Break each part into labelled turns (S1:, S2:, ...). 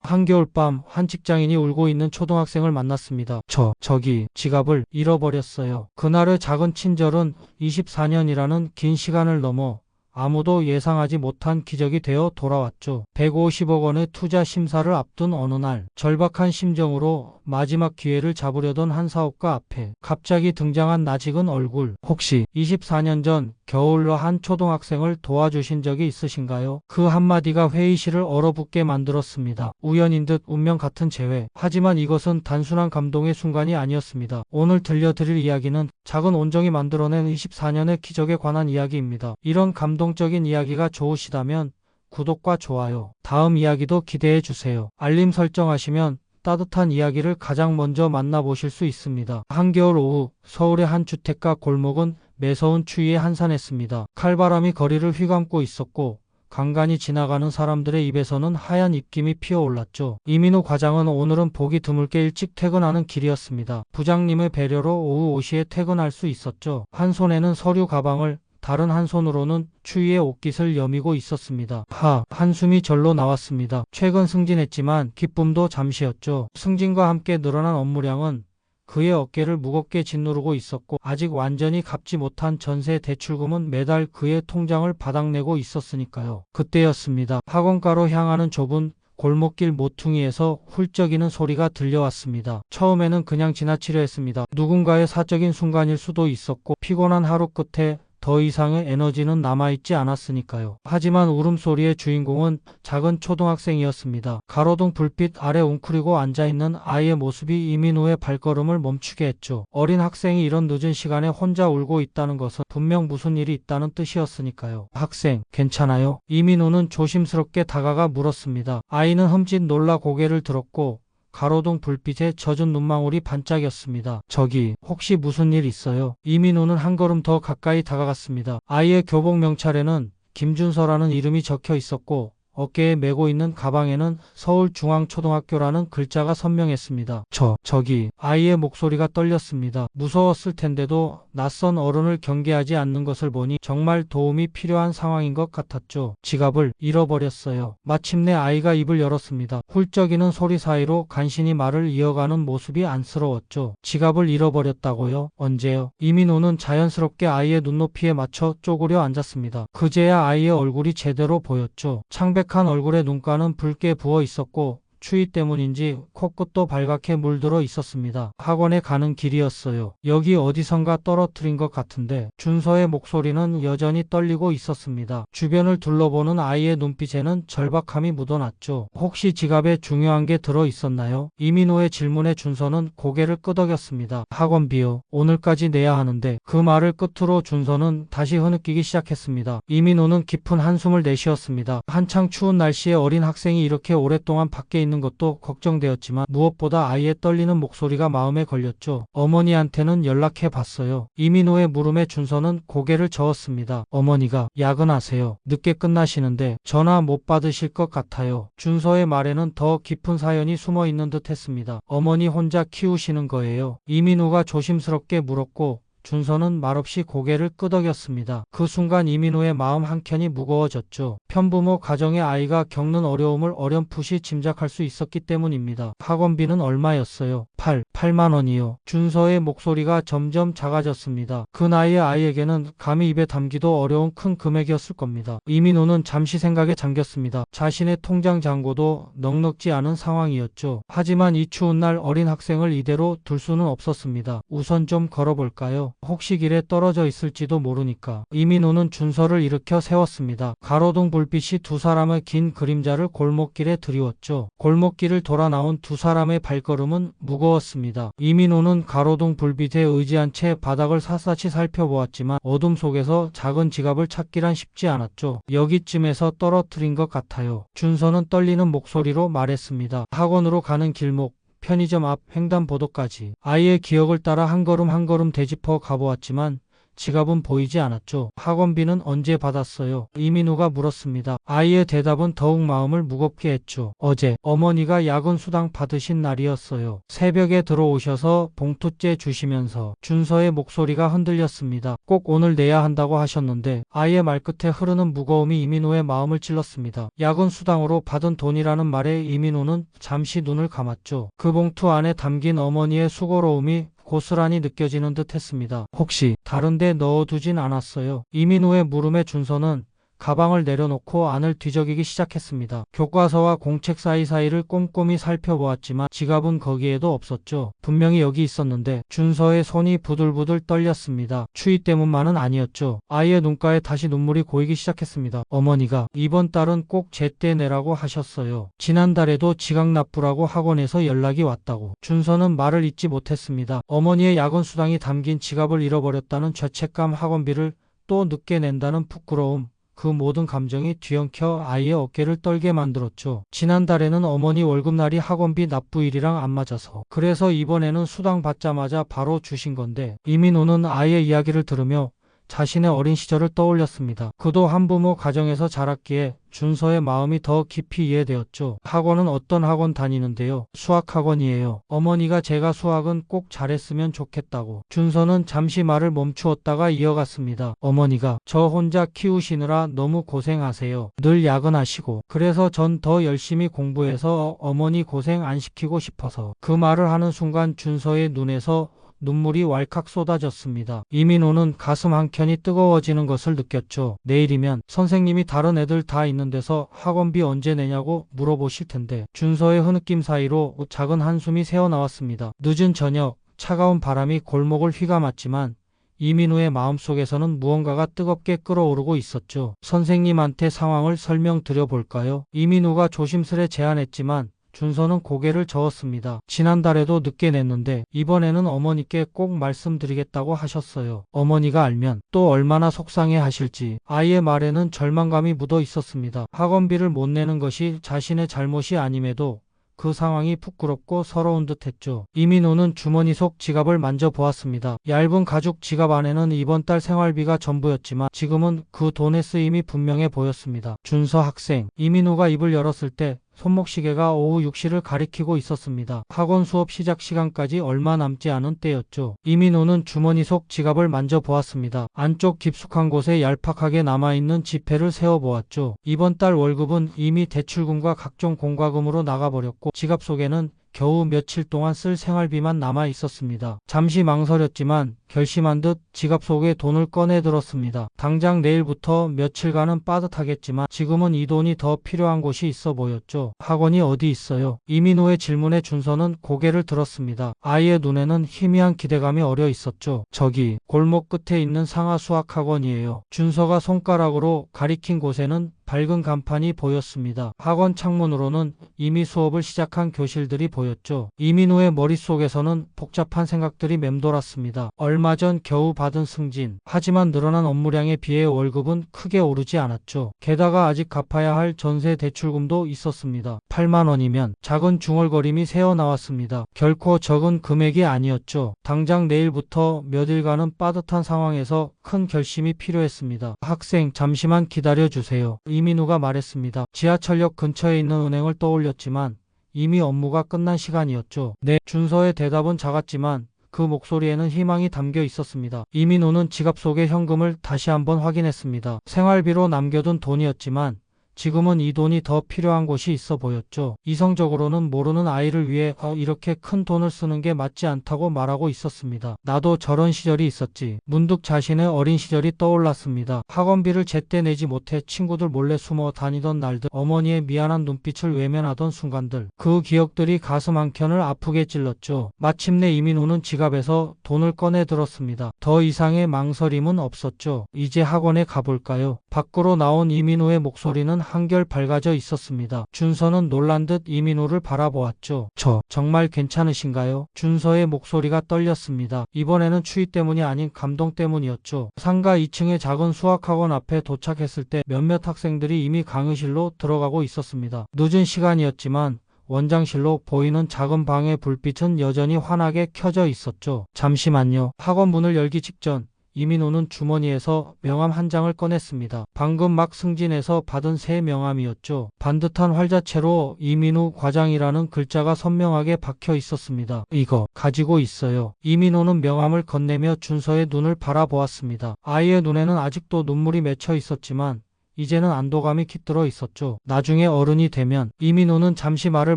S1: 한겨울밤 한 직장인이 울고 있는 초등학생을 만났습니다. 저기 지갑을 잃어버렸어요. 그날의 작은 친절은 24년이라는 긴 시간을 넘어 아무도 예상하지 못한 기적이 되어 돌아왔죠. 150억 원의 투자 심사를 앞둔 어느 날, 절박한 심정으로 마지막 기회를 잡으려던 한 사업가 앞에 갑자기 등장한 낯익은 얼굴. 혹시 24년 전 겨울로 한 초등학생을 도와주신 적이 있으신가요? 그 한마디가 회의실을 얼어붙게 만들었습니다. 우연인 듯 운명 같은 재회. 하지만 이것은 단순한 감동의 순간이 아니었습니다. 오늘 들려드릴 이야기는 작은 온정이 만들어낸 24년의 기적에 관한 이야기입니다. 이런 감동적인 이야기가 좋으시다면 구독과 좋아요, 다음 이야기도 기대해 주세요. 알림 설정하시면 따뜻한 이야기를 가장 먼저 만나보실 수 있습니다. 한겨울 오후 서울의 한 주택가 골목은 매서운 추위에 한산했습니다. 칼바람이 거리를 휘감고 있었고 간간히 지나가는 사람들의 입에서는 하얀 입김이 피어올랐죠. 이민우 과장은 오늘은 보기 드물게 일찍 퇴근하는 길이었습니다. 부장님의 배려로 오후 5시에 퇴근할 수 있었죠. 한 손에는 서류 가방을, 다른 한 손으로는 추위에 옷깃을 여미고 있었습니다. 한숨이 절로 나왔습니다. 최근 승진했지만 기쁨도 잠시였죠. 승진과 함께 늘어난 업무량은 그의 어깨를 무겁게 짓누르고 있었고 아직 완전히 갚지 못한 전세 대출금은 매달 그의 통장을 바닥내고 있었으니까요. 그때였습니다. 학원가로 향하는 좁은 골목길 모퉁이에서 훌쩍이는 소리가 들려왔습니다. 처음에는 그냥 지나치려 했습니다. 누군가의 사적인 순간일 수도 있었고 피곤한 하루 끝에 더 이상의 에너지는 남아있지 않았으니까요. 하지만 울음소리의 주인공은 작은 초등학생이었습니다. 가로등 불빛 아래 웅크리고 앉아있는 아이의 모습이 이민우의 발걸음을 멈추게 했죠. 어린 학생이 이런 늦은 시간에 혼자 울고 있다는 것은 분명 무슨 일이 있다는 뜻이었으니까요. 학생, 괜찮아요? 이민우는 조심스럽게 다가가 물었습니다. 아이는 흠칫 놀라 고개를 들었고 가로등 불빛에 젖은 눈망울이 반짝였습니다. 저기 혹시 무슨 일 있어요? 이민우는 한 걸음 더 가까이 다가갔습니다. 아이의 교복 명찰에는 김준서라는 이름이 적혀 있었고 어깨에 메고 있는 가방에는 서울중앙초등학교라는 글자가 선명했습니다. 저기 아이의 목소리가 떨렸습니다. 무서웠을 텐데도 낯선 어른을 경계하지 않는 것을 보니 정말 도움이 필요한 상황인 것 같았죠. 지갑을 잃어버렸어요. 마침내 아이가 입을 열었습니다. 훌쩍이는 소리 사이로 간신히 말을 이어가는 모습이 안쓰러웠죠. 지갑을 잃어버렸다고요? 언제요? 이민호는 자연스럽게 아이의 눈높이에 맞춰 쪼그려 앉았습니다. 그제야 아이의 얼굴이 제대로 보였죠. 창백한 얼굴에 눈가는 붉게 부어 있었고 추위 때문인지 코끝도 발갛게 물들어 있었습니다. 학원에 가는 길이었어요. 여기 어디선가 떨어뜨린 것 같은데. 준서의 목소리는 여전히 떨리고 있었습니다. 주변을 둘러보는 아이의 눈빛에는 절박함이 묻어났죠. 혹시 지갑에 중요한 게 들어 있었나요? 이민호의 질문에 준서는 고개를 끄덕였습니다. 학원비요. 오늘까지 내야 하는데. 그 말을 끝으로 준서는 다시 흐느끼기 시작했습니다. 이민호는 깊은 한숨을 내쉬었습니다. 한창 추운 날씨에 어린 학생이 이렇게 오랫동안 밖에 있는 것도 걱정되었지만 무엇보다 아이의 떨리는 목소리가 마음에 걸렸죠. 어머니한테는 연락해 봤어요. 이민호의 물음에 준서는 고개를 저었습니다. 어머니가 야근하세요. 늦게 끝나시는데 전화 못 받으실 것 같아요. 준서의 말에는 더 깊은 사연이 숨어 있는 듯 했습니다. 어머니 혼자 키우시는 거예요? 이민호가 조심스럽게 물었고 준서는 말없이 고개를 끄덕였습니다. 그 순간 이민호의 마음 한켠이 무거워졌죠. 편부모 가정의 아이가 겪는 어려움을 어렴풋이 짐작할 수 있었기 때문입니다. 학원비는 얼마였어요? 8만 원이요. 준서의 목소리가 점점 작아졌습니다. 그 나이의 아이에게는 감히 입에 담기도 어려운 큰 금액이었을 겁니다. 이민호는 잠시 생각에 잠겼습니다. 자신의 통장 잔고도 넉넉지 않은 상황이었죠. 하지만 이 추운 날 어린 학생을 이대로 둘 수는 없었습니다. 우선 좀 걸어볼까요? 혹시 길에 떨어져 있을지도 모르니까. 이민호는 준서를 일으켜 세웠습니다. 가로등 불빛이 두 사람의 긴 그림자를 골목길에 드리웠죠. 골목길을 돌아 나온 두 사람의 발걸음은 무거웠습니다. 이민호는 가로등 불빛에 의지한 채 바닥을 샅샅이 살펴보았지만 어둠 속에서 작은 지갑을 찾기란 쉽지 않았죠. 여기쯤에서 떨어뜨린 것 같아요. 준서는 떨리는 목소리로 말했습니다. 학원으로 가는 길목, 편의점 앞 횡단보도까지 아이의 기억을 따라 한 걸음 한 걸음 되짚어 가보았지만 지갑은 보이지 않았죠. 학원비는 언제 받았어요? 이민우가 물었습니다. 아이의 대답은 더욱 마음을 무겁게 했죠. 어제 어머니가 야근 수당 받으신 날이었어요. 새벽에 들어오셔서 봉투째 주시면서 준서의 목소리가 흔들렸습니다. 꼭 오늘 내야 한다고 하셨는데 아이의 말끝에 흐르는 무거움이 이민우의 마음을 찔렀습니다. 야근 수당으로 받은 돈이라는 말에 이민우는 잠시 눈을 감았죠. 그 봉투 안에 담긴 어머니의 수고로움이 고스란히 느껴지는 듯 했습니다. 혹시 다른 데 넣어두진 않았어요? 이민우의 물음에 준서는 가방을 내려놓고 안을 뒤적이기 시작했습니다. 교과서와 공책 사이사이를 꼼꼼히 살펴보았지만 지갑은 거기에도 없었죠. 분명히 여기 있었는데 준서의 손이 부들부들 떨렸습니다. 추위 때문만은 아니었죠. 아이의 눈가에 다시 눈물이 고이기 시작했습니다. 어머니가 이번 달은 꼭 제때 내라고 하셨어요. 지난달에도 지각 납부라고 학원에서 연락이 왔다고. 준서는 말을 잇지 못했습니다. 어머니의 야근 수당이 담긴 지갑을 잃어버렸다는 죄책감, 학원비를 또 늦게 낸다는 부끄러움, 그 모든 감정이 뒤엉켜 아이의 어깨를 떨게 만들었죠. 지난달에는 어머니 월급날이 학원비 납부일이랑 안 맞아서 그래서 이번에는 수당 받자마자 바로 주신 건데. 이민우는 아이의 이야기를 들으며 자신의 어린 시절을 떠올렸습니다. 그도 한부모 가정에서 자랐기에 준서의 마음이 더 깊이 이해되었죠. 학원은 어떤 학원 다니는데요? 수학학원이에요. 어머니가 제가 수학은 꼭 잘했으면 좋겠다고. 준서는 잠시 말을 멈추었다가 이어갔습니다. 어머니가 저 혼자 키우시느라 너무 고생하세요. 늘 야근하시고. 그래서 전 더 열심히 공부해서 어머니 고생 안 시키고 싶어서. 그 말을 하는 순간 준서의 눈에서 눈물이 왈칵 쏟아졌습니다. 이민호는 가슴 한켠이 뜨거워지는 것을 느꼈죠. 내일이면 선생님이 다른 애들 다 있는 데서 학원비 언제 내냐고 물어보실 텐데. 준서의 흐느낌 사이로 작은 한숨이 새어나왔습니다. 늦은 저녁, 차가운 바람이 골목을 휘감았지만 이민우의 마음속에서는 무언가가 뜨겁게 끓어오르고 있었죠. 선생님한테 상황을 설명드려 볼까요? 이민우가 조심스레 제안했지만 준서는 고개를 저었습니다. 지난달에도 늦게 냈는데 이번에는 어머니께 꼭 말씀드리겠다고 하셨어요. 어머니가 알면 또 얼마나 속상해 하실지. 아이의 말에는 절망감이 묻어 있었습니다. 학원비를 못 내는 것이 자신의 잘못이 아님에도 그 상황이 부끄럽고 서러운 듯 했죠. 이민호는 주머니 속 지갑을 만져보았습니다. 얇은 가죽 지갑 안에는 이번 달 생활비가 전부였지만 지금은 그 돈의 쓰임이 분명해 보였습니다. 준서 학생. 이민호가 입을 열었을 때 손목시계가 오후 6시를 가리키고 있었습니다. 학원 수업 시작 시간까지 얼마 남지 않은 때였죠. 이민호는 주머니 속 지갑을 만져보았습니다. 안쪽 깊숙한 곳에 얄팍하게 남아있는 지폐를 세어보았죠. 이번 달 월급은 이미 대출금과 각종 공과금으로 나가버렸고 지갑 속에는 겨우 며칠 동안 쓸 생활비만 남아 있었습니다. 잠시 망설였지만 결심한 듯 지갑 속에 돈을 꺼내 들었습니다. 당장 내일부터 며칠간은 빠듯하겠지만 지금은 이 돈이 더 필요한 곳이 있어 보였죠. 학원이 어디 있어요? 이민호의 질문에 준서는 고개를 들었습니다. 아이의 눈에는 희미한 기대감이 어려 있었죠. 저기 골목 끝에 있는 상하 수학학원이에요. 준서가 손가락으로 가리킨 곳에는 밝은 간판이 보였습니다. 학원 창문으로는 이미 수업을 시작한 교실들이 보였죠. 이민우의 머릿속에서는 복잡한 생각들이 맴돌았습니다. 얼마 전 겨우 받은 승진. 하지만 늘어난 업무량에 비해 월급은 크게 오르지 않았죠. 게다가 아직 갚아야 할 전세 대출금도 있었습니다. 8만 원이면 작은 중얼거림이 새어나왔습니다. 결코 적은 금액이 아니었죠. 당장 내일부터 몇 일간은 빠듯한 상황에서 큰 결심이 필요했습니다. 학생, 잠시만 기다려주세요. 이민우가 말했습니다. 지하철역 근처에 있는 은행을 떠올렸지만 이미 업무가 끝난 시간이었죠. 네. 준서의 대답은 작았지만 그 목소리에는 희망이 담겨 있었습니다. 이민우는 지갑 속의 현금을 다시 한번 확인했습니다. 생활비로 남겨둔 돈이었지만 지금은 이 돈이 더 필요한 곳이 있어 보였죠. 이성적으로는 모르는 아이를 위해 이렇게 큰 돈을 쓰는 게 맞지 않다고 말하고 있었습니다. 나도 저런 시절이 있었지. 문득 자신의 어린 시절이 떠올랐습니다. 학원비를 제때 내지 못해 친구들 몰래 숨어 다니던 날들, 어머니의 미안한 눈빛을 외면하던 순간들, 그 기억들이 가슴 한켠을 아프게 찔렀죠. 마침내 이민우는 지갑에서 돈을 꺼내 들었습니다. 더 이상의 망설임은 없었죠. 이제 학원에 가볼까요? 밖으로 나온 이민우의 목소리는 한결 밝아져 있었습니다. 준서는 놀란 듯 이민우를 바라보았죠. 저 정말 괜찮으신가요? 준서의 목소리가 떨렸습니다. 이번에는 추위 때문이 아닌 감동 때문이었죠. 상가 2층의 작은 수학학원 앞에 도착했을 때 몇몇 학생들이 이미 강의실로 들어가고 있었습니다. 늦은 시간이었지만 원장실로 보이는 작은 방의 불빛은 여전히 환하게 켜져 있었죠. 잠시만요. 학원 문을 열기 직전 이민호는 주머니에서 명함 한 장을 꺼냈습니다. 방금 막 승진해서 받은 새 명함이었죠. 반듯한 활자체로 이민우 과장이라는 글자가 선명하게 박혀 있었습니다. 이거 가지고 있어요. 이민호는 명함을 건네며 준서의 눈을 바라보았습니다. 아이의 눈에는 아직도 눈물이 맺혀 있었지만 이제는 안도감이 깃들어 있었죠. 나중에 어른이 되면. 이민호는 잠시 말을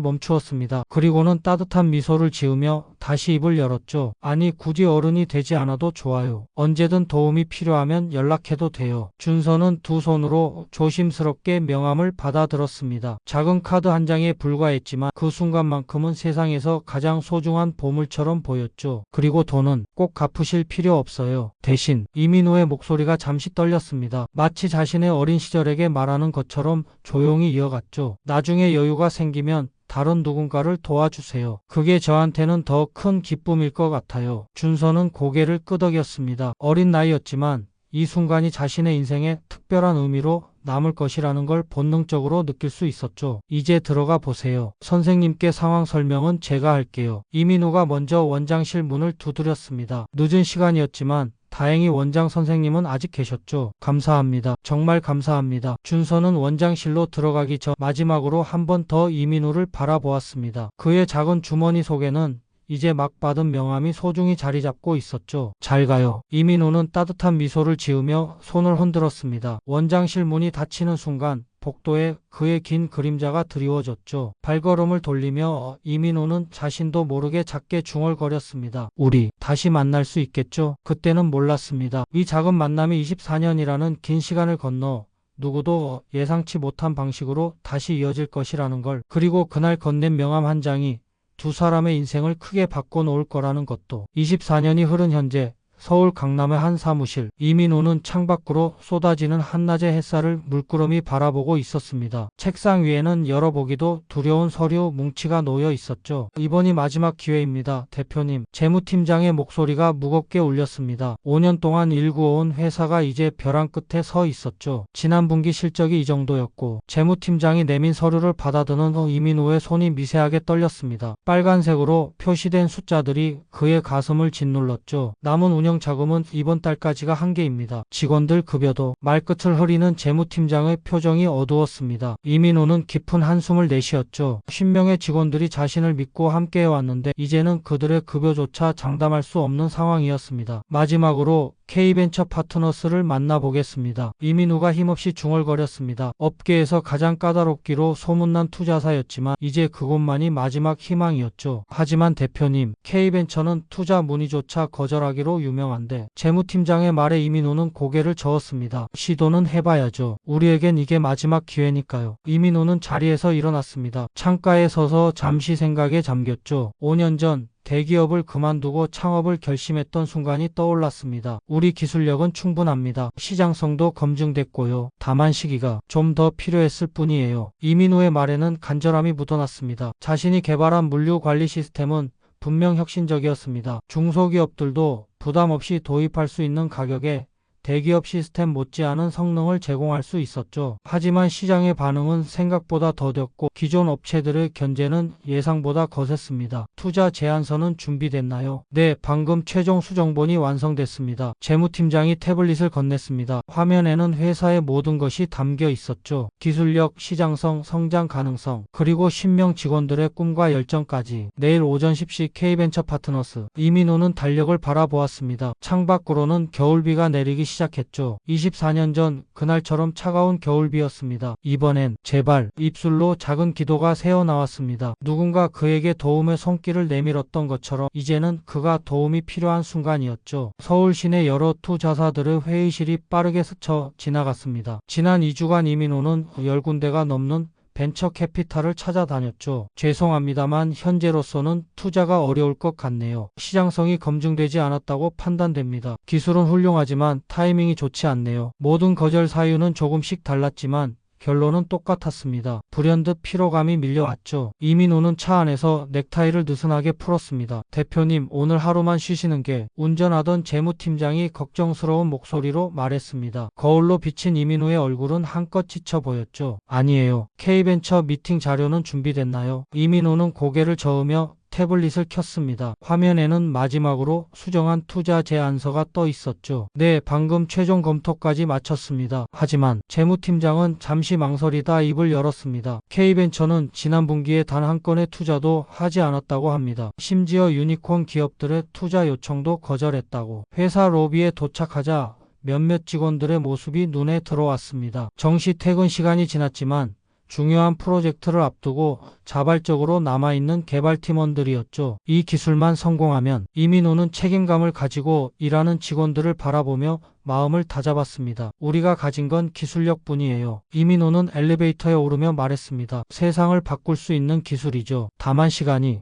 S1: 멈추었습니다. 그리고는 따뜻한 미소를 지으며 다시 입을 열었죠. 아니, 굳이 어른이 되지 않아도 좋아요. 언제든 도움이 필요하면 연락해도 돼요. 준서는 두 손으로 조심스럽게 명함을 받아들었습니다. 작은 카드 한 장에 불과했지만 그 순간만큼은 세상에서 가장 소중한 보물처럼 보였죠. 그리고 돈은 꼭 갚으실 필요 없어요. 대신 이민호의 목소리가 잠시 떨렸습니다. 마치 자신의 어린 시절에게 말하는 것처럼 조용히 이어갔죠. 나중에 여유가 생기면 다른 누군가를 도와주세요. 그게 저한테는 더 큰 기쁨일 것 같아요. 준서는 고개를 끄덕였습니다. 어린 나이였지만 이 순간이 자신의 인생에 특별한 의미로 남을 것이라는 걸 본능적으로 느낄 수 있었죠. 이제 들어가 보세요. 선생님께 상황 설명은 제가 할게요. 이민우가 먼저 원장실 문을 두드렸습니다. 늦은 시간이었지만 다행히 원장 선생님은 아직 계셨죠. 감사합니다. 정말 감사합니다. 준서는 원장실로 들어가기 전 마지막으로 한 번 더 이민우를 바라보았습니다. 그의 작은 주머니 속에는 이제 막 받은 명함이 소중히 자리 잡고 있었죠. 잘 가요. 이민우는 따뜻한 미소를 지으며 손을 흔들었습니다. 원장실 문이 닫히는 순간 복도에 그의 긴 그림자가 드리워졌죠. 발걸음을 돌리며 이민우는 자신도 모르게 작게 중얼거렸습니다. 우리 다시 만날 수 있겠죠? 그때는 몰랐습니다. 이 작은 만남이 24년이라는 긴 시간을 건너 누구도 예상치 못한 방식으로 다시 이어질 것이라는 걸, 그리고 그날 건넨 명함 한 장이 두 사람의 인생을 크게 바꿔놓을 거라는 것도. 24년이 흐른 현재 서울 강남의 한 사무실. 이민호는 창밖으로 쏟아지는 한낮의 햇살을 물끄러미 바라보고 있었습니다. 책상 위에는 열어보기도 두려운 서류 뭉치가 놓여 있었죠. 이번이 마지막 기회입니다, 대표님. 재무팀장의 목소리가 무겁게 울렸습니다. 5년 동안 일구어온 회사가 이제 벼랑 끝에 서 있었죠. 지난 분기 실적이 이 정도였고. 재무팀장이 내민 서류를 받아드는 이민호의 손이 미세하게 떨렸습니다. 빨간색으로 표시된 숫자들이 그의 가슴을 짓눌렀죠. 남은 운영 자금은 이번 달까지가 한계입니다. 직원들 급여도. 말끝을 흐리는 재무팀장의 표정이 어두웠습니다. 이민호는 깊은 한숨을 내쉬었죠. 10명의 직원들이 자신을 믿고 함께해왔는데 이제는 그들의 급여조차 장담할 수 없는 상황이었습니다. 마지막으로 K벤처 파트너스를 만나보겠습니다. 이민우가 힘없이 중얼거렸습니다. 업계에서 가장 까다롭기로 소문난 투자사였지만 이제 그곳만이 마지막 희망이었죠. 하지만 대표님, K벤처는 투자 문의조차 거절하기로 유명한데. 재무팀장의 말에 이민우는 고개를 저었습니다. 시도는 해봐야죠. 우리에겐 이게 마지막 기회니까요. 이민우는 자리에서 일어났습니다. 창가에 서서 잠시 생각에 잠겼죠. 5년 전 대기업을 그만두고 창업을 결심했던 순간이 떠올랐습니다. 우리 기술력은 충분합니다. 시장성도 검증됐고요. 다만 시기가 좀 더 필요했을 뿐이에요. 이민우의 말에는 간절함이 묻어났습니다. 자신이 개발한 물류 관리 시스템은 분명 혁신적이었습니다. 중소기업들도 부담 없이 도입할 수 있는 가격에 대기업 시스템 못지않은 성능을 제공할 수 있었죠. 하지만 시장의 반응은 생각보다 더뎠고 기존 업체들의 견제는 예상보다 거셌습니다. 투자 제안서는 준비됐나요? 네, 방금 최종 수정본이 완성됐습니다. 재무팀장이 태블릿을 건넸습니다. 화면에는 회사의 모든 것이 담겨 있었죠. 기술력, 시장성, 성장 가능성, 그리고 10명 직원들의 꿈과 열정까지. 내일 오전 10시 K벤처 파트너스. 이민호는 달력을 바라보았습니다. 창밖으로는 겨울비가 내리기 시작했죠. 24년 전 그날처럼 차가운 겨울비였습니다. 이번엔 제발. 입술로 작은 기도가 새어나왔습니다. 누군가 그에게 도움의 손길을 내밀었던 것처럼 이제는 그가 도움이 필요한 순간이었죠. 서울 시내 여러 투자사들의 회의실이 빠르게 스쳐 지나갔습니다. 지난 2주간 이민호는 10군데가 넘는 벤처 캐피탈을 찾아다녔죠. 죄송합니다만 현재로서는 투자가 어려울 것 같네요. 시장성이 검증되지 않았다고 판단됩니다. 기술은 훌륭하지만 타이밍이 좋지 않네요. 모든 거절 사유는 조금씩 달랐지만 결론은 똑같았습니다. 불현듯 피로감이 밀려왔죠. 이민호는 차 안에서 넥타이를 느슨하게 풀었습니다. 대표님, 오늘 하루만 쉬시는 게. 운전하던 재무팀장이 걱정스러운 목소리로 말했습니다. 거울로 비친 이민호의 얼굴은 한껏 지쳐 보였죠. 아니에요. K벤처 미팅 자료는 준비됐나요? 이민호는 고개를 저으며 태블릿을 켰습니다. 화면에는 마지막으로 수정한 투자 제안서가 떠 있었죠. 네, 방금 최종 검토까지 마쳤습니다. 하지만 재무팀장은 잠시 망설이다 입을 열었습니다. K벤처는 지난 분기에 단 한 건의 투자도 하지 않았다고 합니다. 심지어 유니콘 기업들의 투자 요청도 거절했다고. 회사 로비에 도착하자 몇몇 직원들의 모습이 눈에 들어왔습니다. 정시 퇴근 시간이 지났지만 중요한 프로젝트를 앞두고 자발적으로 남아있는 개발팀원들이었죠. 이 기술만 성공하면 이민호는 책임감을 가지고 일하는 직원들을 바라보며 마음을 다잡았습니다. 우리가 가진 건 기술력뿐이에요. 이민호는 엘리베이터에 오르며 말했습니다. 세상을 바꿀 수 있는 기술이죠. 다만 시간이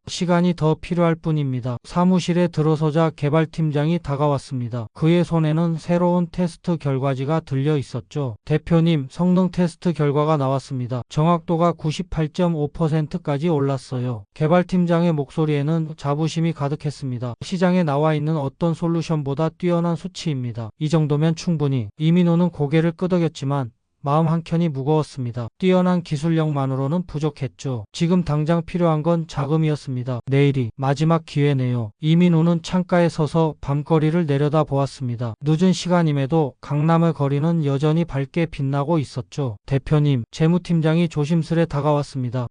S1: 더 필요할 뿐입니다. 사무실에 들어서자 개발팀장이 다가왔습니다. 그의 손에는 새로운 테스트 결과지가 들려 있었죠. 대표님, 성능 테스트 결과가 나왔습니다. 정확도가 98.5%까지 올랐어요. 개발팀장의 목소리에는 자부심이 가득했습니다. 시장에 나와 있는 어떤 솔루션보다 뛰어난 수치입니다. 이 정도면 충분히. 이민호는 고개를 끄덕였지만 마음 한켠이 무거웠습니다. 뛰어난 기술력만으로는 부족했죠. 지금 당장 필요한 건 자금이었습니다. 내일이 마지막 기회네요. 이민호는 창가에 서서 밤거리를 내려다 보았습니다. 늦은 시간임에도 강남의 거리는 여전히 밝게 빛나고 있었죠. 대표님, 재무팀장이 조심스레 다가왔습니다.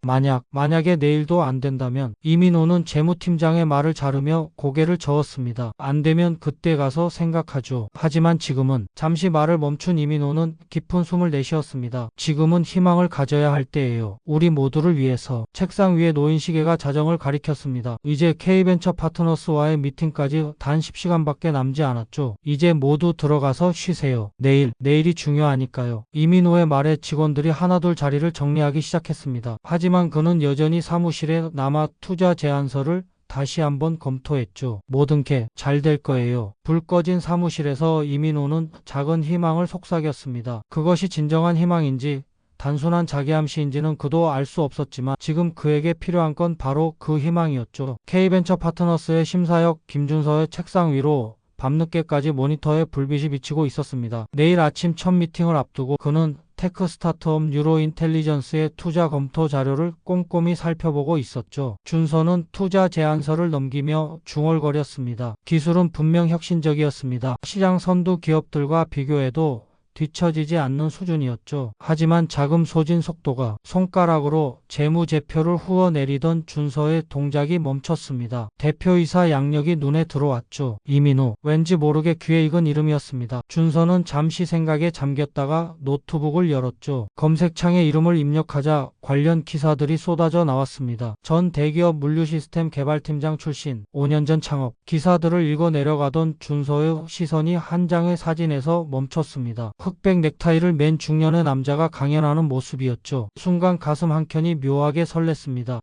S1: 만약에 내일도 안 된다면. 이민호는 재무팀장의 말을 자르며 고개를 저었습니다. 안 되면 그때 가서 생각하죠. 하지만 지금은. 잠시 말을 멈춘 이민호는 깊은 숨을 내쉬었습니다. 지금은 희망을 가져야 할 때예요. 우리 모두를 위해서. 책상 위에 놓인 시계가 자정을 가리켰습니다. 이제 K벤처 파트너스와의 미팅까지 단 10시간밖에 남지 않았죠. 이제 모두 들어가서 쉬세요. 내일이 중요하니까요. 이민호의 말에 직원들이 하나둘 자리를 정리하기 시작했습니다. 하지만 그는 여전히 사무실에 남아 투자 제안서를 다시 한번 검토했죠. 모든 게 잘 될 거예요. 불 꺼진 사무실에서 이민호는 작은 희망을 속삭였습니다. 그것이 진정한 희망인지 단순한 자기암시인지는 그도 알 수 없었지만 지금 그에게 필요한 건 바로 그 희망이었죠. K벤처 파트너스의 심사역 김준서의 책상 위로 밤늦게까지 모니터에 불빛이 비치고 있었습니다. 내일 아침 첫 미팅을 앞두고 그는 테크 스타트업 뉴로인텔리전스의 투자 검토 자료를 꼼꼼히 살펴보고 있었죠. 준서는 투자 제안서를 넘기며 중얼거렸습니다. 기술은 분명 혁신적이었습니다. 시장 선두 기업들과 비교해도 뒤처지지 않는 수준이었죠. 하지만 자금 소진 속도가 손가락으로 재무제표를 후어내리던 준서의 동작이 멈췄습니다. 대표이사 양력이 눈에 들어왔죠. 이민호, 왠지 모르게 귀에 익은 이름이었습니다. 준서는 잠시 생각에 잠겼다가 노트북을 열었죠. 검색창에 이름을 입력하자 관련 기사들이 쏟아져 나왔습니다. 전 대기업 물류시스템 개발팀장 출신, 5년 전 창업. 기사들을 읽어 내려가던 준서의 시선이 한 장의 사진에서 멈췄습니다. 흑백 넥타이를 맨 중년의 남자가 강연하는 모습이었죠. 순간 가슴 한켠이 묘하게 설렜습니다.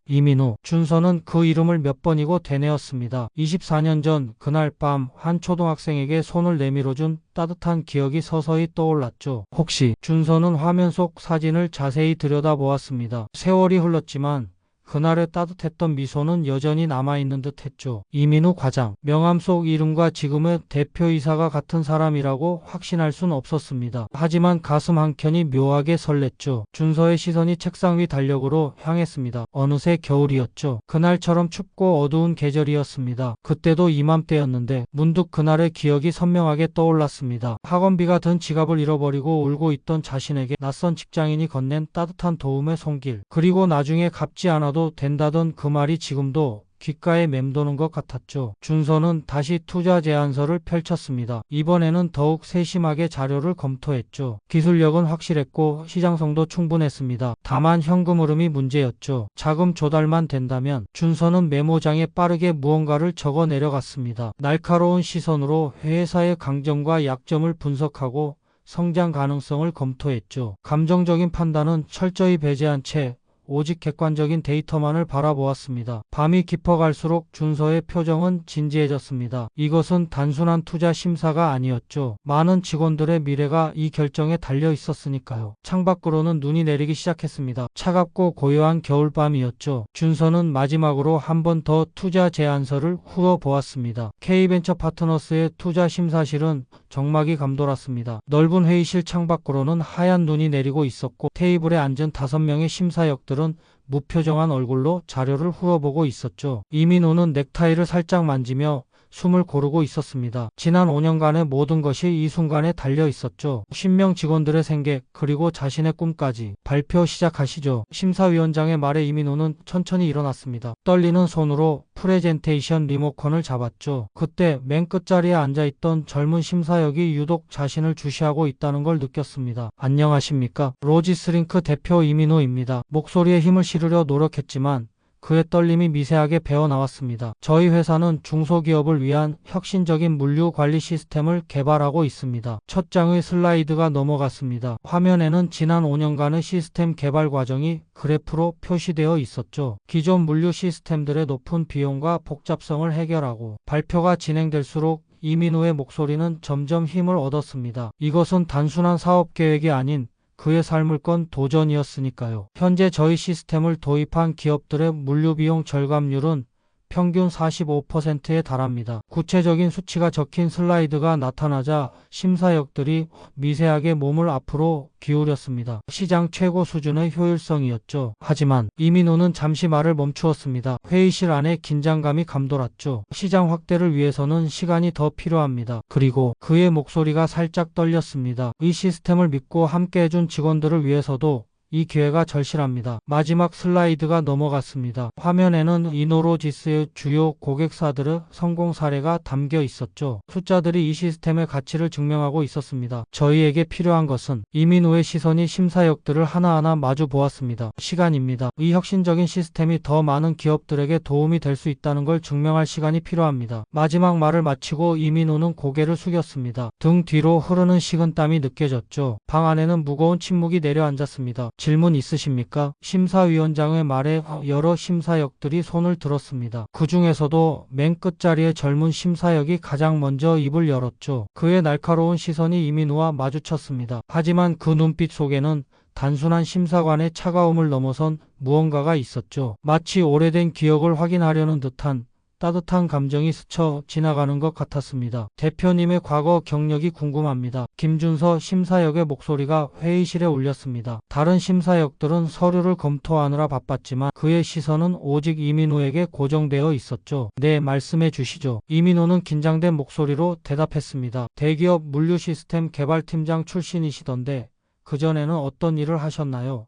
S1: 이민호. 준서는 그 이름을 몇 번이고 되뇌었습니다. 24년 전 그날 밤 한 초등학생에게 손을 내밀어준 따뜻한 기억이 서서히 떠올랐죠. 혹시. 준서는 화면 속 사진을 자세히 들여다보았습니다. 세월이 흘렀지만 그날의 따뜻했던 미소는 여전히 남아있는 듯 했죠. 이민우 과장. 명함 속 이름과 지금의 대표이사가 같은 사람이라고 확신할 순 없었습니다. 하지만 가슴 한켠이 묘하게 설렜죠. 준서의 시선이 책상 위 달력으로 향했습니다. 어느새 겨울이었죠. 그날처럼 춥고 어두운 계절이었습니다. 그때도 이맘때였는데 문득 그날의 기억이 선명하게 떠올랐습니다. 학원비가 든 지갑을 잃어버리고 울고 있던 자신에게 낯선 직장인이 건넨 따뜻한 도움의 손길. 그리고 나중에 갚지 않아도 된다던 그 말이 지금도 귓가에 맴도는 것 같았죠. 준서는 다시 투자 제안서를 펼쳤습니다. 이번에는 더욱 세심하게 자료를 검토했죠. 기술력은 확실했고 시장성도 충분했습니다. 다만 현금 흐름이 문제였죠. 자금 조달만 된다면. 준서는 메모장에 빠르게 무언가를 적어 내려갔습니다. 날카로운 시선으로 회사의 강점과 약점을 분석하고 성장 가능성을 검토했죠. 감정적인 판단은 철저히 배제한 채 오직 객관적인 데이터만을 바라보았습니다. 밤이 깊어갈수록 준서의 표정은 진지해졌습니다. 이것은 단순한 투자 심사가 아니었죠. 많은 직원들의 미래가 이 결정에 달려 있었으니까요. 창밖으로는 눈이 내리기 시작했습니다. 차갑고 고요한 겨울밤이었죠. 준서는 마지막으로 한 번 더 투자 제안서를 후어보았습니다. K벤처 파트너스의 투자 심사실은 정막이 감돌았습니다. 넓은 회의실 창밖으로는 하얀 눈이 내리고 있었고 테이블에 앉은 5명의 심사역들은 무표정한 얼굴로 자료를 훑어보고 있었죠. 이민호는 넥타이를 살짝 만지며 숨을 고르고 있었습니다. 지난 5년간의 모든 것이 이 순간에 달려 있었죠. 10명 직원들의 생계 그리고 자신의 꿈까지. 발표 시작하시죠. 심사위원장의 말에 이민호는 천천히 일어났습니다. 떨리는 손으로 프레젠테이션 리모컨을 잡았죠. 그때 맨 끝자리에 앉아있던 젊은 심사역이 유독 자신을 주시하고 있다는 걸 느꼈습니다. 안녕하십니까? 로지스링크 대표 이민호입니다. 목소리에 힘을 실으려 노력했지만 그의 떨림이 미세하게 배어나왔습니다. 저희 회사는 중소기업을 위한 혁신적인 물류 관리 시스템을 개발하고 있습니다. 첫 장의 슬라이드가 넘어갔습니다. 화면에는 지난 5년간의 시스템 개발 과정이 그래프로 표시되어 있었죠. 기존 물류 시스템들의 높은 비용과 복잡성을 해결하고 발표가 진행될수록 이민호의 목소리는 점점 힘을 얻었습니다. 이것은 단순한 사업 계획이 아닌 그의 삶을 건 도전이었으니까요. 현재 저희 시스템을 도입한 기업들의 물류비용 절감률은 평균 45%에 달합니다. 구체적인 수치가 적힌 슬라이드가 나타나자 심사역들이 미세하게 몸을 앞으로 기울였습니다. 시장 최고 수준의 효율성이었죠. 하지만 이민호는 잠시 말을 멈추었습니다. 회의실 안에 긴장감이 감돌았죠. 시장 확대를 위해서는 시간이 더 필요합니다. 그리고 그의 목소리가 살짝 떨렸습니다. 이 시스템을 믿고 함께 해준 직원들을 위해서도 이 기회가 절실합니다. 마지막 슬라이드가 넘어갔습니다. 화면에는 이노로지스의 주요 고객사들의 성공 사례가 담겨 있었죠. 숫자들이 이 시스템의 가치를 증명하고 있었습니다. 저희에게 필요한 것은 이민호의 시선이 심사역들을 하나하나 마주 보았습니다. 시간입니다. 이 혁신적인 시스템이 더 많은 기업들에게 도움이 될 수 있다는 걸 증명할 시간이 필요합니다. 마지막 말을 마치고 이민호는 고개를 숙였습니다. 등 뒤로 흐르는 식은땀이 느껴졌죠. 방 안에는 무거운 침묵이 내려앉았습니다. 질문 있으십니까? 심사위원장의 말에 여러 심사역들이 손을 들었습니다. 그 중에서도 맨 끝자리의 젊은 심사역이 가장 먼저 입을 열었죠. 그의 날카로운 시선이 이민호와 마주쳤습니다. 하지만 그 눈빛 속에는 단순한 심사관의 차가움을 넘어선 무언가가 있었죠. 마치 오래된 기억을 확인하려는 듯한 따뜻한 감정이 스쳐 지나가는 것 같았습니다. 대표님의 과거 경력이 궁금합니다. 김준서 심사역의 목소리가 회의실에 울렸습니다. 다른 심사역들은 서류를 검토하느라 바빴지만 그의 시선은 오직 이민호에게 고정되어 있었죠. 네, 말씀해 주시죠. 이민호는 긴장된 목소리로 대답했습니다. 대기업 물류 시스템 개발팀장 출신이시던데 그전에는 어떤 일을 하셨나요?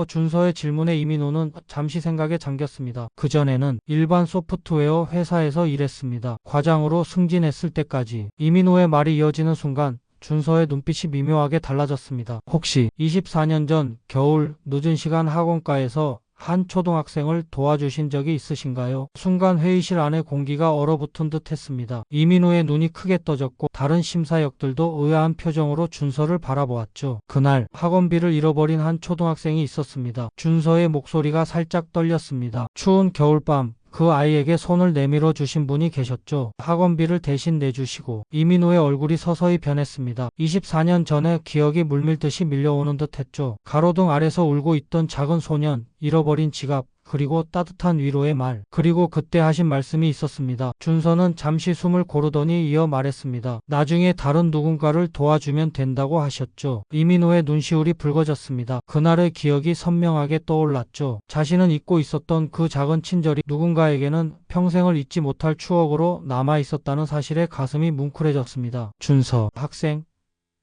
S1: 준서의 질문에 이민호는 잠시 생각에 잠겼습니다. 그전에는 일반 소프트웨어 회사에서 일했습니다. 과장으로 승진했을 때까지. 이민호의 말이 이어지는 순간 준서의 눈빛이 미묘하게 달라졌습니다. 혹시 24년 전 겨울 늦은 시간 학원가에서 한 초등학생을 도와주신 적이 있으신가요? 순간 회의실 안의 공기가 얼어붙은 듯 했습니다. 이민호의 눈이 크게 떠졌고 다른 심사역들도 의아한 표정으로 준서를 바라보았죠. 그날 학원비를 잃어버린 한 초등학생이 있었습니다. 준서의 목소리가 살짝 떨렸습니다. 추운 겨울밤 그 아이에게 손을 내밀어 주신 분이 계셨죠. 학원비를 대신 내주시고. 이민호의 얼굴이 서서히 변했습니다. 24년 전에 기억이 물밀듯이 밀려오는 듯 했죠. 가로등 아래서 울고 있던 작은 소년, 잃어버린 지갑, 그리고 따뜻한 위로의 말, 그리고 그때 하신 말씀이 있었습니다. 준서는 잠시 숨을 고르더니 이어 말했습니다. 나중에 다른 누군가를 도와주면 된다고 하셨죠. 이민호의 눈시울이 붉어졌습니다. 그날의 기억이 선명하게 떠올랐죠. 자신은 잊고 있었던 그 작은 친절이 누군가에게는 평생을 잊지 못할 추억으로 남아있었다는 사실에 가슴이 뭉클해졌습니다. 준서, 학생.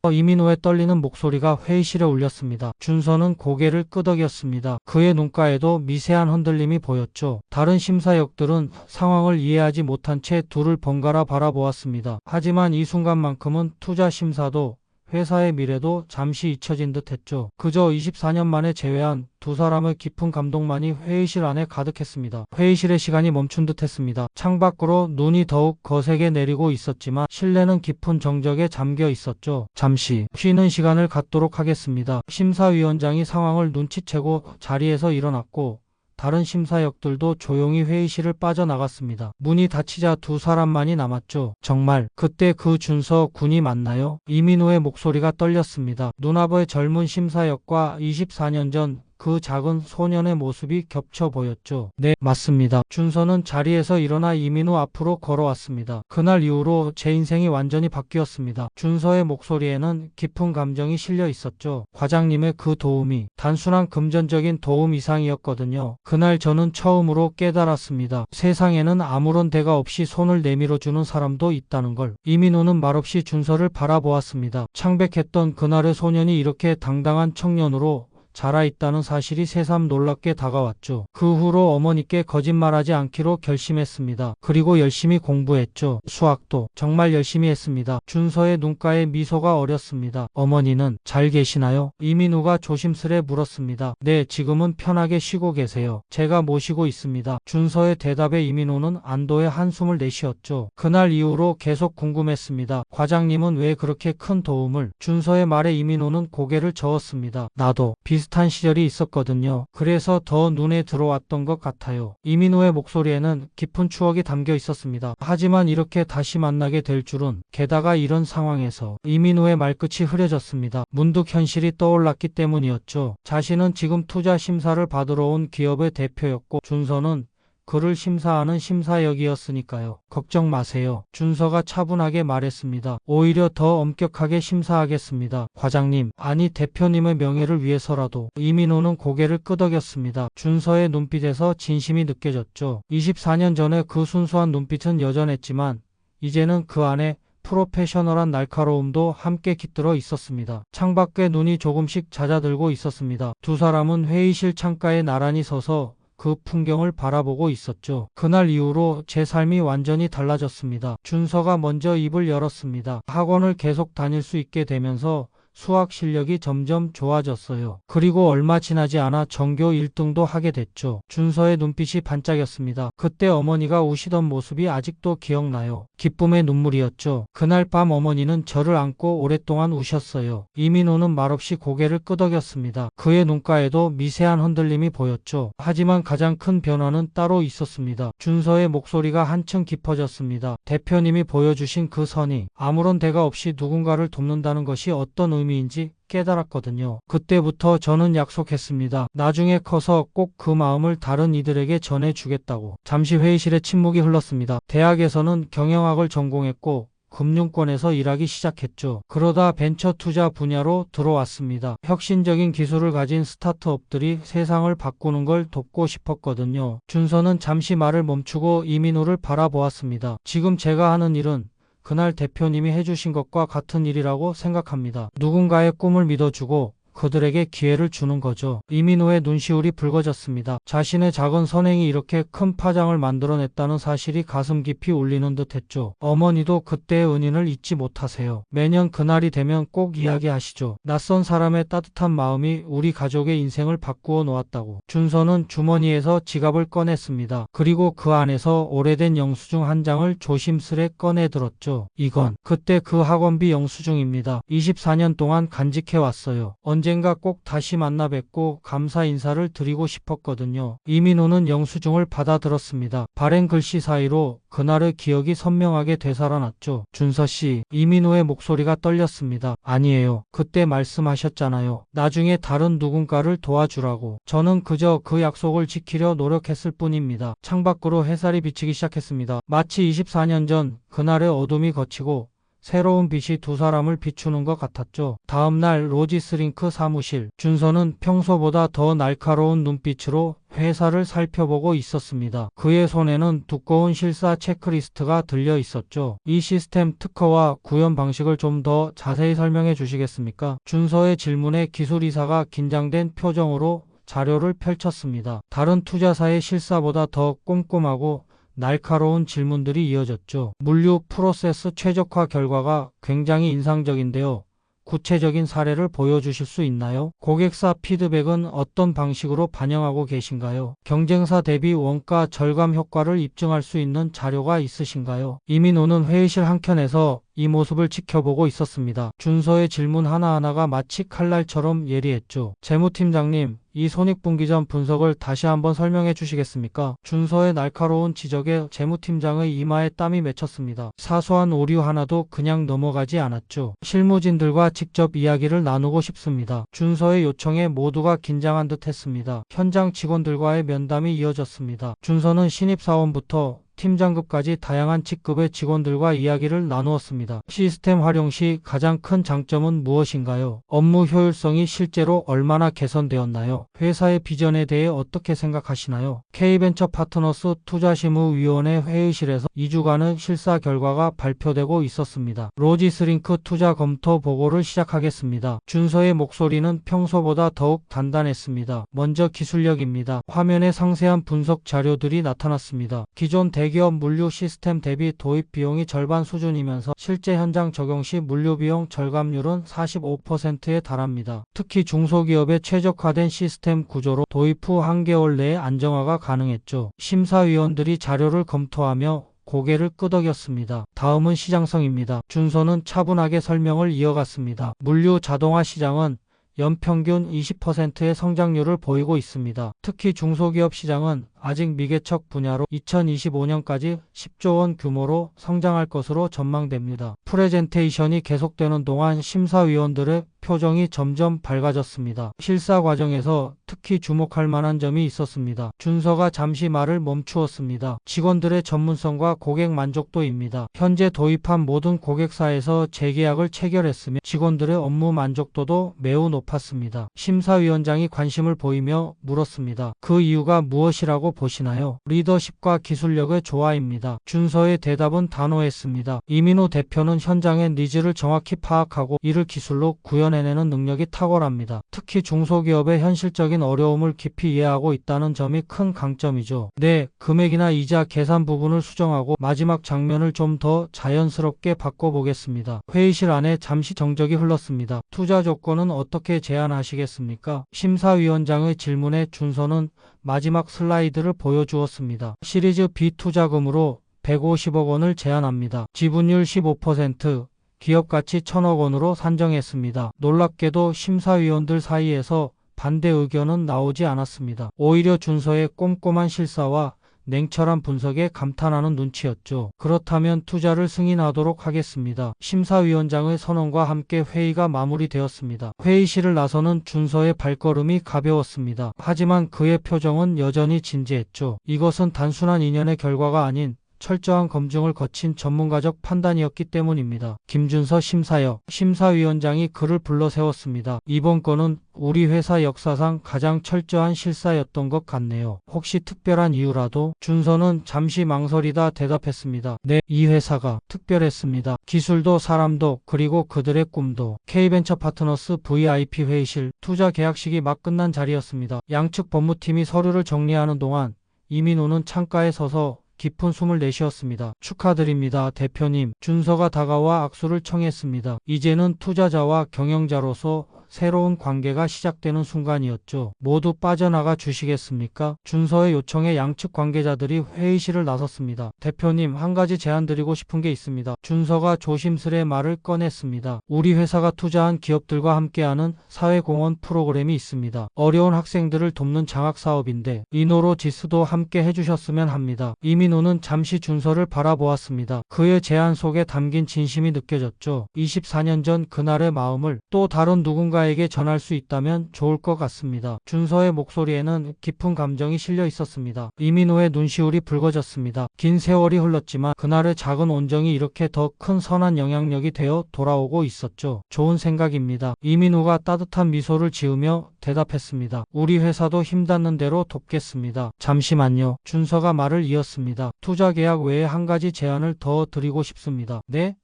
S1: 이민호의 떨리는 목소리가 회의실에 울렸습니다. 준서는 고개를 끄덕였습니다. 그의 눈가에도 미세한 흔들림이 보였죠. 다른 심사역들은 상황을 이해하지 못한 채 둘을 번갈아 바라보았습니다. 하지만 이 순간만큼은 투자 심사도 회사의 미래도 잠시 잊혀진 듯 했죠. 그저 24년 만에 재회한 두 사람의 깊은 감동만이 회의실 안에 가득했습니다. 회의실의 시간이 멈춘 듯 했습니다. 창밖으로 눈이 더욱 거세게 내리고 있었지만 실내는 깊은 정적에 잠겨 있었죠. 잠시 쉬는 시간을 갖도록 하겠습니다. 심사위원장이 상황을 눈치채고 자리에서 일어났고 다른 심사역들도 조용히 회의실을 빠져나갔습니다. 문이 닫히자 두 사람만이 남았죠. 정말 그때 그 준서 군이 맞나요? 이민호의 목소리가 떨렸습니다. 눈앞의 젊은 심사역과 24년 전 그 작은 소년의 모습이 겹쳐 보였죠. 네, 맞습니다. 준서는 자리에서 일어나 이민우 앞으로 걸어왔습니다. 그날 이후로 제 인생이 완전히 바뀌었습니다. 준서의 목소리에는 깊은 감정이 실려 있었죠. 과장님의 그 도움이 단순한 금전적인 도움 이상이었거든요. 그날 저는 처음으로 깨달았습니다. 세상에는 아무런 대가 없이 손을 내밀어주는 사람도 있다는 걸. 이민우는 말없이 준서를 바라보았습니다. 창백했던 그날의 소년이 이렇게 당당한 청년으로 자라있다는 사실이 새삼 놀랍게 다가왔죠. 그 후로 어머니께 거짓말하지 않기로 결심했습니다. 그리고 열심히 공부했죠. 수학도 정말 열심히 했습니다. 준서의 눈가에 미소가 어렸습니다. 어머니는 잘 계시나요? 이민우가 조심스레 물었습니다. 네, 지금은 편하게 쉬고 계세요. 제가 모시고 있습니다. 준서의 대답에 이민우는 안도의 한숨을 내쉬었죠. 그날 이후로 계속 궁금했습니다. 과장님은 왜 그렇게 큰 도움을? 준서의 말에 이민우는 고개를 저었습니다. 나도 비슷한 시절이 있었거든요. 그래서 더 눈에 들어왔던 것 같아요. 이민우의 목소리에는 깊은 추억이 담겨 있었습니다. 하지만 이렇게 다시 만나게 될 줄은. 게다가 이런 상황에서 이민우의 말끝이 흐려졌습니다. 문득 현실이 떠올랐기 때문이었죠. 자신은 지금 투자 심사를 받으러 온 기업의 대표였고 준서는 그를 심사하는 심사역이었으니까요. 걱정 마세요. 준서가 차분하게 말했습니다. 오히려 더 엄격하게 심사하겠습니다. 과장님, 아니 대표님의 명예를 위해서라도. 이민호는 고개를 끄덕였습니다. 준서의 눈빛에서 진심이 느껴졌죠. 24년 전에 그 순수한 눈빛은 여전했지만 이제는 그 안에 프로페셔널한 날카로움도 함께 깃들어 있었습니다. 창밖에 눈이 조금씩 잦아들고 있었습니다. 두 사람은 회의실 창가에 나란히 서서 그 풍경을 바라보고 있었죠. 그날 이후로 제 삶이 완전히 달라졌습니다. 준서가 먼저 입을 열었습니다. 학원을 계속 다닐 수 있게 되면서 수학 실력이 점점 좋아졌어요. 그리고 얼마 지나지 않아 전교 1등도 하게 됐죠. 준서의 눈빛이 반짝였습니다. 그때 어머니가 우시던 모습이 아직도 기억나요. 기쁨의 눈물이었죠. 그날 밤 어머니는 저를 안고 오랫동안 우셨어요. 이민호는 말없이 고개를 끄덕였습니다. 그의 눈가에도 미세한 흔들림이 보였죠. 하지만 가장 큰 변화는 따로 있었습니다. 준서의 목소리가 한층 깊어졌습니다. 대표님이 보여주신 그 선이 아무런 대가 없이 누군가를 돕는다는 것이 어떤 의미인지 깨달았거든요. 그때부터 저는 약속했습니다. 나중에 커서 꼭 그 마음을 다른 이들에게 전해주겠다고. 잠시 회의실에 침묵이 흘렀습니다. 대학에서는 경영학을 전공했고 금융권에서 일하기 시작했죠. 그러다 벤처 투자 분야로 들어왔습니다. 혁신적인 기술을 가진 스타트업들이 세상을 바꾸는 걸 돕고 싶었거든요. 준서는 잠시 말을 멈추고 이민우를 바라보았습니다. 지금 제가 하는 일은 그날 대표님이 해주신 것과 같은 일이라고 생각합니다. 누군가의 꿈을 믿어주고 그들에게 기회를 주는 거죠. 이민호의 눈시울이 붉어졌습니다. 자신의 작은 선행이 이렇게 큰 파장을 만들어냈다는 사실이 가슴 깊이 울리는 듯 했죠. 어머니도 그때의 은인을 잊지 못하세요. 매년 그날이 되면 꼭 이야기하시죠. 낯선 사람의 따뜻한 마음이 우리 가족의 인생을 바꾸어 놓았다고. 준서는 주머니에서 지갑을 꺼냈습니다. 그리고 그 안에서 오래된 영수증 한 장을 조심스레 꺼내 들었죠. 이건 그때 그 학원비 영수증입니다. 24년 동안 간직해왔어요. 언젠가 꼭 다시 만나 뵙고 감사 인사를 드리고 싶었거든요. 이민호는 영수증을 받아들었습니다. 바랜 글씨 사이로 그날의 기억이 선명하게 되살아났죠. 준서씨, 이민호의 목소리가 떨렸습니다. 아니에요. 그때 말씀하셨잖아요. 나중에 다른 누군가를 도와주라고. 저는 그저 그 약속을 지키려 노력했을 뿐입니다. 창밖으로 햇살이 비치기 시작했습니다. 마치 24년 전 그날의 어둠이 걷히고 새로운 빛이 두 사람을 비추는 것 같았죠. 다음날 로지스링크 사무실. 준서는 평소보다 더 날카로운 눈빛으로 회사를 살펴보고 있었습니다. 그의 손에는 두꺼운 실사 체크리스트가 들려 있었죠. 이 시스템 특허와 구현 방식을 좀 더 자세히 설명해 주시겠습니까? 준서의 질문에 기술이사가 긴장된 표정으로 자료를 펼쳤습니다. 다른 투자사의 실사보다 더 꼼꼼하고 날카로운 질문들이 이어졌죠. 물류 프로세스 최적화 결과가 굉장히 인상적인데요. 구체적인 사례를 보여주실 수 있나요? 고객사 피드백은 어떤 방식으로 반영하고 계신가요? 경쟁사 대비 원가 절감 효과를 입증할 수 있는 자료가 있으신가요? 이민호는 회의실 한켠에서 이 모습을 지켜보고 있었습니다. 준서의 질문 하나하나가 마치 칼날처럼 예리했죠. 재무팀장님, 이 손익분기점 분석을 다시 한번 설명해 주시겠습니까? 준서의 날카로운 지적에 재무팀장의 이마에 땀이 맺혔습니다. 사소한 오류 하나도 그냥 넘어가지 않았죠. 실무진들과 직접 이야기를 나누고 싶습니다. 준서의 요청에 모두가 긴장한 듯 했습니다. 현장 직원들과의 면담이 이어졌습니다. 준서는 신입사원부터 팀장급까지 다양한 직급의 직원들과 이야기를 나누었습니다. 시스템 활용 시 가장 큰 장점은 무엇인가요? 업무 효율성이 실제로 얼마나 개선되었나요? 회사의 비전에 대해 어떻게 생각하시나요? K벤처 파트너스 투자심의위원회 회의실에서 2주간의 실사 결과가 발표되고 있었습니다. 로지스링크 투자 검토 보고를 시작하겠습니다. 준서의 목소리는 평소보다 더욱 단단했습니다. 먼저 기술력입니다. 화면에 상세한 분석 자료들이 나타났습니다. 기존 대기업 물류 시스템 대비 도입 비용이 절반 수준이면서 실제 현장 적용 시 물류 비용 절감률은 45%에 달합니다. 특히 중소기업의 최적화된 시스템 구조로 도입 후 한 개월 내에 안정화가 가능했죠. 심사위원들이 자료를 검토하며 고개를 끄덕였습니다. 다음은 시장성입니다. 준서는 차분하게 설명을 이어갔습니다. 물류 자동화 시장은 연평균 20%의 성장률을 보이고 있습니다. 특히 중소기업 시장은 아직 미개척 분야로 2025년까지 10조 원 규모로 성장할 것으로 전망됩니다. 프레젠테이션이 계속되는 동안 심사위원들의 표정이 점점 밝아졌습니다. 실사 과정에서 특히 주목할 만한 점이 있었습니다. 준서가 잠시 말을 멈추었습니다. 직원들의 전문성과 고객 만족도입니다. 현재 도입한 모든 고객사에서 재계약을 체결했으며 직원들의 업무 만족도도 매우 높았습니다. 심사위원장이 관심을 보이며 물었습니다. 그 이유가 무엇이라고 보시나요? 리더십과 기술력의 조화입니다. 준서의 대답은 단호했습니다. 이민호 대표는 현장의 니즈를 정확히 파악하고 이를 기술로 구현해내는 능력이 탁월합니다. 특히 중소기업의 현실적인 어려움을 깊이 이해하고 있다는 점이 큰 강점이죠. 네, 금액이나 이자 계산 부분을 수정하고 마지막 장면을 좀 더 자연스럽게 바꿔보겠습니다. 회의실 안에 잠시 정적이 흘렀습니다. 투자 조건은 어떻게 제안하시겠습니까? 심사위원장의 질문에 준서는 마지막 슬라이드를 보여주었습니다. 시리즈 B 투자금으로 150억 원을 제안합니다. 지분율 15%, 기업가치 1,000억 원으로 산정했습니다. 놀랍게도 심사위원들 사이에서 반대 의견은 나오지 않았습니다. 오히려 준서의 꼼꼼한 실사와 냉철한 분석에 감탄하는 눈치였죠. 그렇다면 투자를 승인하도록 하겠습니다. 심사위원장의 선언과 함께 회의가 마무리되었습니다. 회의실을 나서는 준서의 발걸음이 가벼웠습니다. 하지만 그의 표정은 여전히 진지했죠. 이것은 단순한 인연의 결과가 아닌 철저한 검증을 거친 전문가적 판단이었기 때문입니다. 김준서 심사역 심사위원장이 그를 불러 세웠습니다. 이번 건은 우리 회사 역사상 가장 철저한 실사였던 것 같네요. 혹시 특별한 이유라도? 준서는 잠시 망설이다 대답했습니다. 네, 이 회사가 특별했습니다. 기술도 사람도 그리고 그들의 꿈도. K벤처 파트너스 VIP 회의실 투자 계약식이 막 끝난 자리였습니다. 양측 법무팀이 서류를 정리하는 동안 이민호는 창가에 서서 깊은 숨을 내쉬었습니다. 축하드립니다, 대표님. 준서가 다가와 악수를 청했습니다. 이제는 투자자와 경영자로서 새로운 관계가 시작되는 순간이었죠. 모두 빠져나가 주시겠습니까? 준서의 요청에 양측 관계자들이 회의실을 나섰습니다. 대표님, 한 가지 제안드리고 싶은 게 있습니다. 준서가 조심스레 말을 꺼냈습니다. 우리 회사가 투자한 기업들과 함께하는 사회공헌 프로그램이 있습니다. 어려운 학생들을 돕는 장학사업인데 이노로 지스도 함께 해주셨으면 합니다. 이민호는 잠시 준서를 바라보았습니다. 그의 제안 속에 담긴 진심이 느껴졌죠. 24년 전 그날의 마음을 또 다른 누군가에게 전할 수 있다면 좋을 것 같습니다. 준서의 목소리에는 깊은 감정이 실려 있었습니다. 이민호의 눈시울이 붉어졌습니다. 긴 세월이 흘렀지만 그날의 작은 온정이 이렇게 더 큰 선한 영향력이 되어 돌아오고 있었죠. 좋은 생각입니다. 이민호가 따뜻한 미소를 지으며 대답했습니다. 우리 회사도 힘닿는 대로 돕겠습니다. 잠시만요. 준서가 말을 이었습니다. 투자 계약 외에 한 가지 제안을 더 드리고 싶습니다. 네?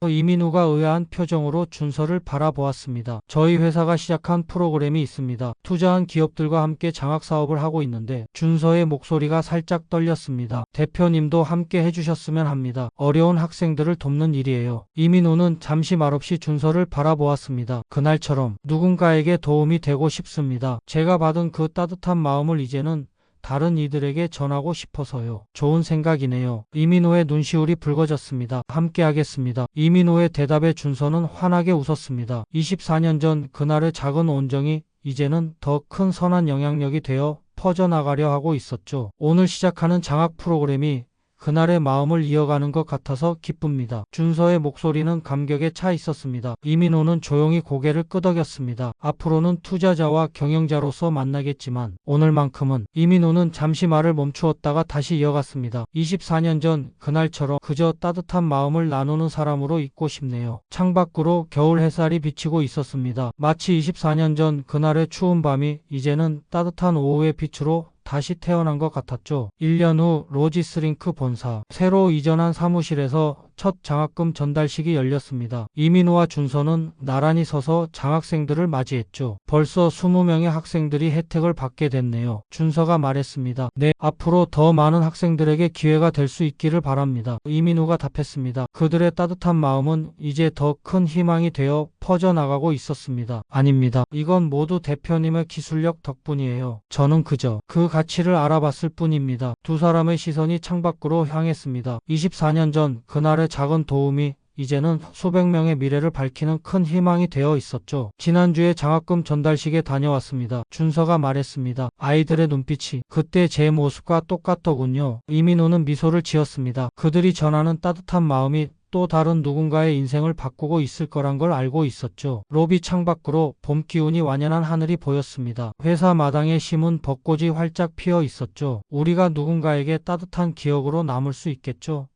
S1: 이민우가 의아한 표정으로 준서를 바라보았습니다. 저희 회사가 시작한 프로그램이 있습니다. 투자한 기업들과 함께 장학사업을 하고 있는데 준서의 목소리가 살짝 떨렸습니다. 대표님도 함께 해주셨으면 합니다. 어려운 학생들을 돕는 일이에요. 이민우는 잠시 말없이 준서를 바라보았습니다. 그날처럼 누군가에게 도움이 되고 싶습니다. 제가 받은 그 따뜻한 마음을 이제는 다른 이들에게 전하고 싶어서요. 좋은 생각이네요. 이민호의 눈시울이 붉어졌습니다. 함께 하겠습니다. 이민호의 대답에 준서는 환하게 웃었습니다. 24년 전 그날의 작은 온정이 이제는 더 큰 선한 영향력이 되어 퍼져나가려 하고 있었죠. 오늘 시작하는 장학 프로그램이 그날의 마음을 이어가는 것 같아서 기쁩니다. 준서의 목소리는 감격에 차 있었습니다. 이민호는 조용히 고개를 끄덕였습니다. 앞으로는 투자자와 경영자로서 만나겠지만 오늘만큼은. 이민호는 잠시 말을 멈추었다가 다시 이어갔습니다. 24년 전 그날처럼 그저 따뜻한 마음을 나누는 사람으로 있고 싶네요. 창밖으로 겨울 햇살이 비치고 있었습니다. 마치 24년 전 그날의 추운 밤이 이제는 따뜻한 오후의 빛으로 다시 태어난 것 같았죠. 1년 후 로지스링크 본사 새로 이전한 사무실에서 첫 장학금 전달식이 열렸습니다. 이민호와 준서는 나란히 서서 장학생들을 맞이했죠. 벌써 20명의 학생들이 혜택을 받게 됐네요. 준서가 말했습니다. 네, 앞으로 더 많은 학생들에게 기회가 될 수 있기를 바랍니다. 이민호가 답했습니다. 그들의 따뜻한 마음은 이제 더 큰 희망이 되어 퍼져나가고 있었습니다. 아닙니다. 이건 모두 대표님의 기술력 덕분이에요. 저는 그저 그 가치를 알아봤을 뿐입니다. 두 사람의 시선이 창밖으로 향했습니다. 24년 전 그날의 작은 도움이 이제는 수백 명의 미래를 밝히는 큰 희망이 되어 있었죠. 지난주에 장학금 전달식에 다녀왔습니다. 준서가 말했습니다. 아이들의 눈빛이 그때 제 모습과 똑같더군요. 이민호는 미소를 지었습니다. 그들이 전하는 따뜻한 마음이 또 다른 누군가의 인생을 바꾸고 있을 거란 걸 알고 있었죠. 로비 창밖으로 봄 기운이 완연한 하늘이 보였습니다. 회사 마당에 심은 벚꽃이 활짝 피어 있었죠. 우리가 누군가에게 따뜻한 기억으로 남을 수 있겠죠?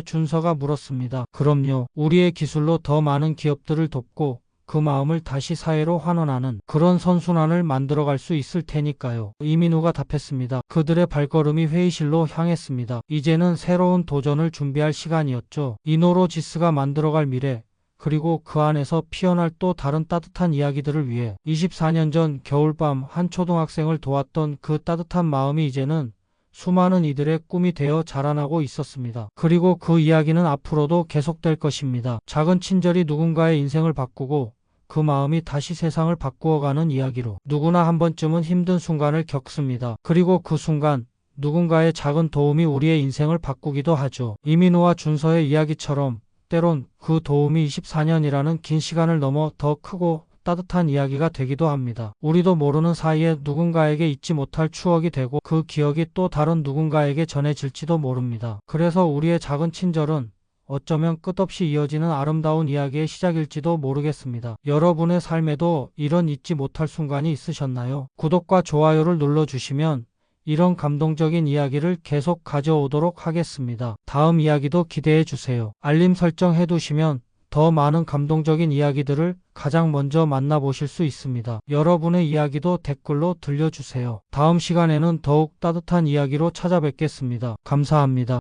S1: 준서가 물었습니다. 그럼요. 우리의 기술로 더 많은 기업들을 돕고 그 마음을 다시 사회로 환원하는 그런 선순환을 만들어갈 수 있을 테니까요. 이민호가 답했습니다. 그들의 발걸음이 회의실로 향했습니다. 이제는 새로운 도전을 준비할 시간이었죠. 이노로지스가 만들어갈 미래, 그리고 그 안에서 피어날 또 다른 따뜻한 이야기들을 위해 24년 전 겨울밤 한 초등학생을 도왔던 그 따뜻한 마음이 이제는 수많은 이들의 꿈이 되어 자라나고 있었습니다. 그리고 그 이야기는 앞으로도 계속될 것입니다. 작은 친절이 누군가의 인생을 바꾸고 그 마음이 다시 세상을 바꾸어가는 이야기로. 누구나 한 번쯤은 힘든 순간을 겪습니다. 그리고 그 순간 누군가의 작은 도움이 우리의 인생을 바꾸기도 하죠. 이민호와 준서의 이야기처럼 때론 그 도움이 24년이라는 긴 시간을 넘어 더 크고 따뜻한 이야기가 되기도 합니다. 우리도 모르는 사이에 누군가에게 잊지 못할 추억이 되고 그 기억이 또 다른 누군가에게 전해질지도 모릅니다. 그래서 우리의 작은 친절은 어쩌면 끝없이 이어지는 아름다운 이야기의 시작일지도 모르겠습니다. 여러분의 삶에도 이런 잊지 못할 순간이 있으셨나요? 구독과 좋아요를 눌러주시면 이런 감동적인 이야기를 계속 가져오도록 하겠습니다. 다음 이야기도 기대해 주세요. 알림 설정 해두시면 더 많은 감동적인 이야기들을 가장 먼저 만나보실 수 있습니다. 여러분의 이야기도 댓글로 들려주세요. 다음 시간에는 더욱 따뜻한 이야기로 찾아뵙겠습니다. 감사합니다.